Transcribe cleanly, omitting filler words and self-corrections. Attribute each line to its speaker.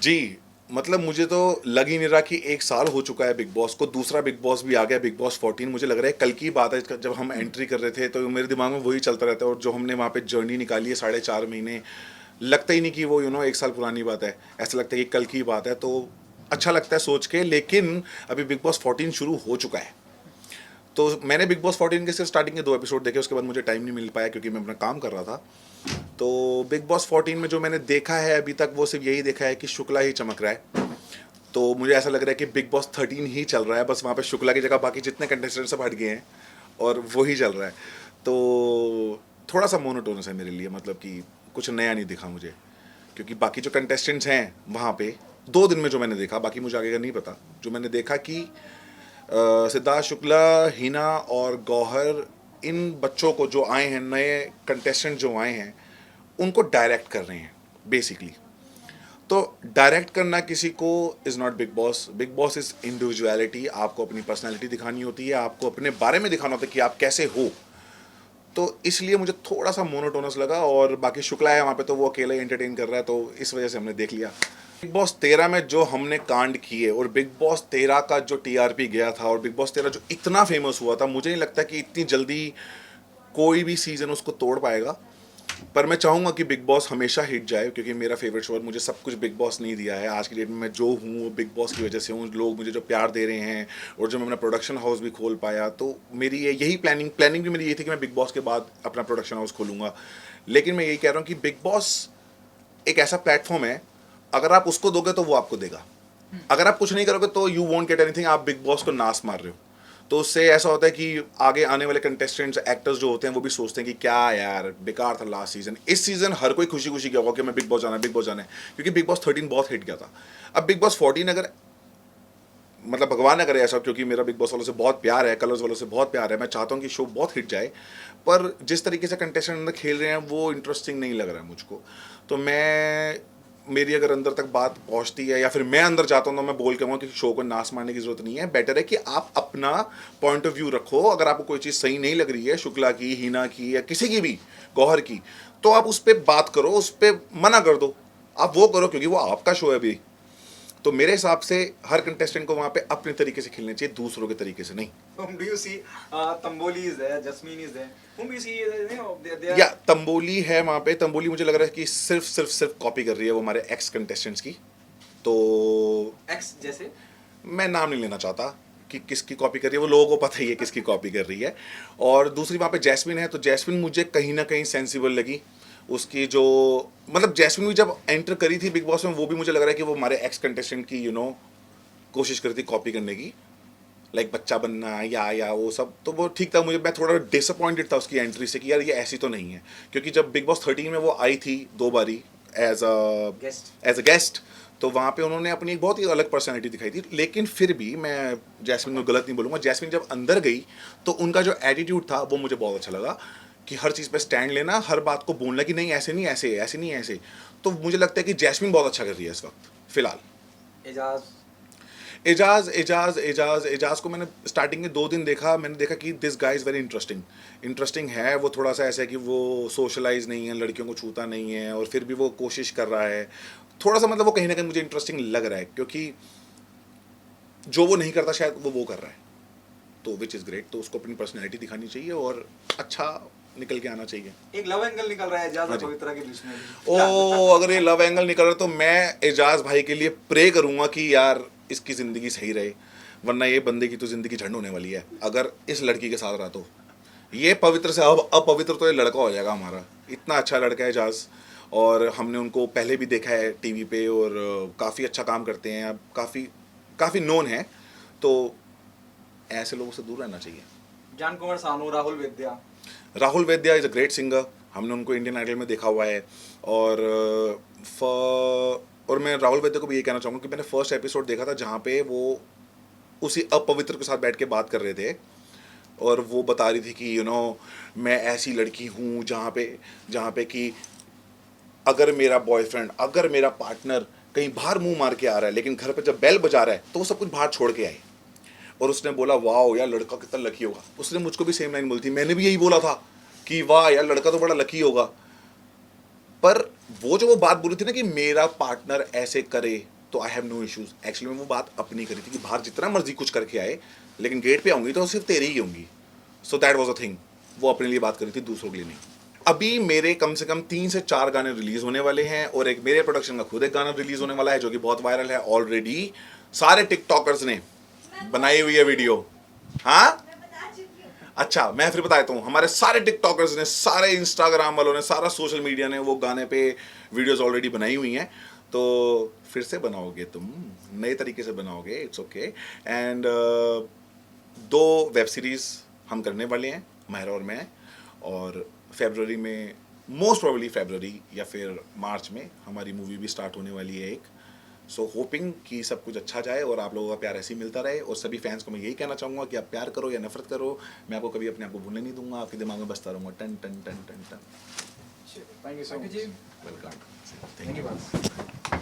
Speaker 1: जी, मतलब मुझे तो लग ही नहीं रहा कि 1 साल हो चुका है बिग बॉस को, दूसरा बिग बॉस भी आ गया, बिग बॉस 14। मुझे लग रहा है कल की बात है, जब हम एंट्री कर रहे थे तो मेरे दिमाग में वही चलता रहता है, और जो हमने वहाँ पे जर्नी निकाली है 4.5 महीने, लगता ही नहीं कि वो 1 साल पुरानी बात है। ऐसा लगता है कि कल की बात है, तो अच्छा लगता है सोच के। लेकिन अभी बिग बॉस 14 शुरू हो चुका है, तो मैंने बिग बॉस 14 के सिर्फ स्टार्टिंग के 2 एपिसोड देखे, उसके बाद मुझे टाइम नहीं मिल पाया क्योंकि मैं अपना काम कर रहा था। तो बिग बॉस 14 में जो मैंने देखा है अभी तक, वो सिर्फ यही देखा है कि शुक्ला ही चमक रहा है। तो मुझे ऐसा लग रहा है कि बिग बॉस 13 ही चल रहा है, बस वहाँ पे शुक्ला की जगह बाकी जितने कंटेस्टेंट सब हट गए हैं और वो ही चल रहा है। तो थोड़ा सा मोनोटोनस है मेरे लिए, मतलब कि कुछ नया नहीं दिखा मुझे, क्योंकि बाकी जो कंटेस्टेंट्स हैं वहाँ पे 2 दिन में जो मैंने देखा, बाकी मुझे आगे का नहीं पता, जो मैंने देखा कि सिद्धार्थ शुक्ला, हिना और गौहर, इन बच्चों को जो आए हैं, नए कंटेस्टेंट जो आए हैं, उनको डायरेक्ट कर रहे हैं बेसिकली। तो डायरेक्ट करना किसी को is not big boss. Big boss is individuality. आपको अपनी पर्सनैलिटी दिखानी होती है, आपको अपने बारे में दिखाना होता है कि आप कैसे हो। तो इसलिए मुझे थोड़ा सा मोनोटोनस लगा, और बाकी शुक्ला है वहाँ पे तो वो अकेला ही एंटरटेन कर रहा है, तो इस वजह से हमने देख लिया। बिग बॉस 13 में जो हमने कांड किए, और बिग बॉस 13 का जो टीआरपी गया था, और बिग बॉस 13 जो इतना फेमस हुआ था, मुझे नहीं लगता कि इतनी जल्दी कोई भी सीज़न उसको तोड़ पाएगा। पर मैं चाहूँगा कि बिग बॉस हमेशा हिट जाए, क्योंकि मेरा फेवरेट शो है। मुझे सब कुछ बिग बॉस नहीं दिया है। आज की डेट में मैं जो हूँ वो बिग बॉस की वजह से हूँ। लोग मुझे जो प्यार दे रहे हैं, और जो मैं अपना प्रोडक्शन हाउस भी खोल पाया, तो मेरी यही प्लानिंग भी मेरी ये थी कि मैं बिग बॉस के बाद अपना प्रोडक्शन हाउस खोलूँगा। लेकिन मैं यही कह रहा हूँ कि बिग बॉस एक ऐसा प्लेटफॉर्म है, अगर आप उसको दोगे तो वो आपको देगा। अगर आप कुछ नहीं करोगे तो यू वॉन्ट गेट एनीथिंग। आप बिग बॉस को नाश मार रहे हो। तो उससे ऐसा होता है कि आगे आने वाले कंटेस्टेंट्स, एक्टर्स जो होते हैं, वो भी सोचते हैं कि क्या यार, बेकार था लास्ट सीजन। इस सीजन हर कोई खुशी खुशी गया होगा कि मैं बिग बॉस जाना है, बिग बॉस जाना है, क्योंकि बिग बॉस 13 बहुत हिट गया था। अब बिग बॉस 14 अगर, मतलब भगवान ना करे ऐसा, क्योंकि मेरा बिग बॉस वालों से बहुत प्यार है, कलर्स वालों से बहुत प्यार है, मैं चाहता हूँ कि शो बहुत हिट जाए, पर जिस तरीके से कंटेस्टेंट अंदर खेल रहे हैं वो इंटरेस्टिंग नहीं लग रहा है मुझको। तो मैं, मेरी अगर अंदर तक बात पहुंचती है, या फिर मैं अंदर जाता हूँ, तो मैं बोल के कहूँगा कि शो को नाश मारने की जरूरत नहीं है। बेटर है कि आप अपना पॉइंट ऑफ व्यू रखो। अगर आपको कोई चीज़ सही नहीं लग रही है, शुक्ला की, हिना की, या किसी की भी, गौहर की, तो आप उस पर बात करो, उस पर मना कर दो। आप वो करो, क्योंकि वो आपका शो है अभी। तो मेरे हिसाब से हर कंटेस्टेंट को वहाँ पे अपने तरीके से खेलना चाहिए, दूसरों के तरीके से नहीं।
Speaker 2: Whom do you see? Tamboli is there, Jasmine is there. Whom do you see? They
Speaker 1: या
Speaker 2: are
Speaker 1: तंबोली है वहाँ पे। तंबोली मुझे लग रहा है कि सिर्फ कॉपी कर रही है वो हमारे एक्स कंटेस्टेंट्स की। तो
Speaker 2: ex जैसे.
Speaker 1: मैं नाम नहीं लेना चाहता कि किसकी कॉपी कर रही है, वो लोगों को पता ही है किसकी कॉपी कर रही है। और दूसरी वहाँ पे जैस्मिन है, तो जैस्मिन मुझे कहीं ना कहीं सेंसिबल लगी। उसकी जो, मतलब जैस्मिन भी जब एंटर करी थी बिग बॉस में, वो भी मुझे लग रहा है कि वो हमारे एक्स कंटेस्टेंट की कोशिश करी थी कॉपी करने की, लाइक बच्चा बनना या वो सब। तो वो ठीक था। मुझे, मैं थोड़ा डिसअपॉइंटेड था उसकी एंट्री से कि यार ये ऐसी तो नहीं है, क्योंकि जब बिग बॉस 13 में वो आई थी 2 बारी
Speaker 2: Guest.
Speaker 1: एज अ गेस्ट, तो वहाँ पे उन्होंने अपनी एक बहुत ही अलग पर्सनैलिटी दिखाई थी। लेकिन फिर भी मैं जैस्मिन को गलत नहीं बोलूँगा। जैस्मिन जब अंदर गई तो उनका जो एटीट्यूड था वो मुझे बहुत अच्छा लगा, कि हर चीज़ पे स्टैंड लेना, हर बात को बोलना कि नहीं ऐसे नहीं, ऐसे ऐसे नहीं, ऐसे। तो मुझे लगता है कि जैस्मिन बहुत अच्छा कर रही है इस वक्त फिलहाल।
Speaker 2: एजाज.
Speaker 1: एजाज को मैंने स्टार्टिंग के 2 दिन देखा। मैंने देखा कि this guy is very interesting है। वो थोड़ा सा ऐसा है कि वो सोशलाइज नहीं है, लड़कियों को छूता नहीं है, और फिर भी वो कोशिश कर रहा है थोड़ा सा। मतलब वो कहीं ना कहीं मुझे इंटरेस्टिंग लग रहा है, क्योंकि जो वो नहीं करता शायद वो कर रहा है, तो विच इज़ ग्रेट। तो उसको अपनी पर्सनैलिटी दिखानी चाहिए और अच्छा निकल के आना चाहिए।
Speaker 2: एक लव एंगल निकल रहा है एजाज
Speaker 1: हाँ
Speaker 2: और
Speaker 1: जी।
Speaker 2: पवित्रा के बीच में
Speaker 1: ओ,
Speaker 2: भी.
Speaker 1: अगर ये लव एंगल निकल रहा तो मैं एजाज भाई के लिए प्रे करूंगा कि यार इसकी ज़िंदगी सही रहे, वरना ये बंदे की तो ज़िंदगी झंड होने वाली है अगर इस लड़की के साथ रहा तो। ये पवित्र से अब अपवित्र तो ये लड़का हो जाएगा हमारा। इतना अच्छा लड़का है एजाज, और हमने उनको पहले भी देखा है टीवी पे, और काफ़ी अच्छा काम करते हैं, अब काफ़ी काफ़ी नोन है। तो ऐसे लोगों से दूर रहना चाहिए।
Speaker 2: जान कुमार सानू, राहुल वेद्या.
Speaker 1: राहुल वैद्या इज़ अ ग्रेट सिंगर। हमने उनको इंडियन आइडल में देखा हुआ है। और और मैं राहुल वैद्या को भी ये कहना चाहूँगा कि मैंने फर्स्ट एपिसोड देखा था जहाँ पे वो उसी अपवित्र के साथ बैठ के बात कर रहे थे, और वो बता रही थी कि मैं ऐसी लड़की हूँ जहाँ पे कि अगर मेरा बॉयफ्रेंड, अगर मेरा पार्टनर कहीं बाहर मुंह मार के आ रहा है, लेकिन घर पे जब बेल बजा रहा है तो वो सब कुछ बाहर छोड़ के आए। और उसने बोला वाह यार लड़का कितना लकी होगा। उसने मुझको भी सेम लाइन बोली थी, मैंने भी यही बोला था कि वाह यार लड़का तो बड़ा लकी होगा। पर वो जो वो बात बोली थी ना कि मेरा पार्टनर ऐसे करे तो I have no issues, actually में वो बात अपनी करी थी कि बाहर जितना मर्जी कुछ करके आए लेकिन गेट पे आऊंगी तो सिर्फ तेरी ही होंगी. So that was a thing. वो अपने लिए बात करी थी, दूसरों के लिए नहीं. अभी मेरे कम से कम 3 से 4 गाने रिलीज होने वाले हैं और एक मेरे प्रोडक्शन का खुद एक गाना रिलीज होने वाला है जो कि बहुत वायरल है ऑलरेडी. सारे टिकटॉकर्स ने बनाई हुई है वीडियो. हाँ अच्छा, मैं फिर बता देता हूँ. हमारे सारे टिकटॉकर्स ने, सारे इंस्टाग्राम वालों ने, सारा सोशल मीडिया ने वो गाने पे वीडियोस ऑलरेडी बनाई हुई हैं. तो फिर से बनाओगे तुम, नए तरीके से बनाओगे, it's okay. And 2 web series हम करने वाले हैं, माहिरा और मैं. और फरवरी में, मोस्ट प्रोबेबली फरवरी या फिर मार्च में हमारी मूवी भी स्टार्ट होने वाली है एक. सो होपिंग कि सब कुछ अच्छा जाए और आप लोगों का प्यार ऐसे ही मिलता रहे. और सभी फैंस को मैं यही कहना चाहूँगा कि आप प्यार करो या नफरत करो, मैं आपको कभी अपने आप को भूलने नहीं दूंगा. आपके दिमाग में बसता रहूँगा टन टन टन टन टन.
Speaker 2: Thank you so much.
Speaker 1: Welcome.
Speaker 2: धन्यवाद.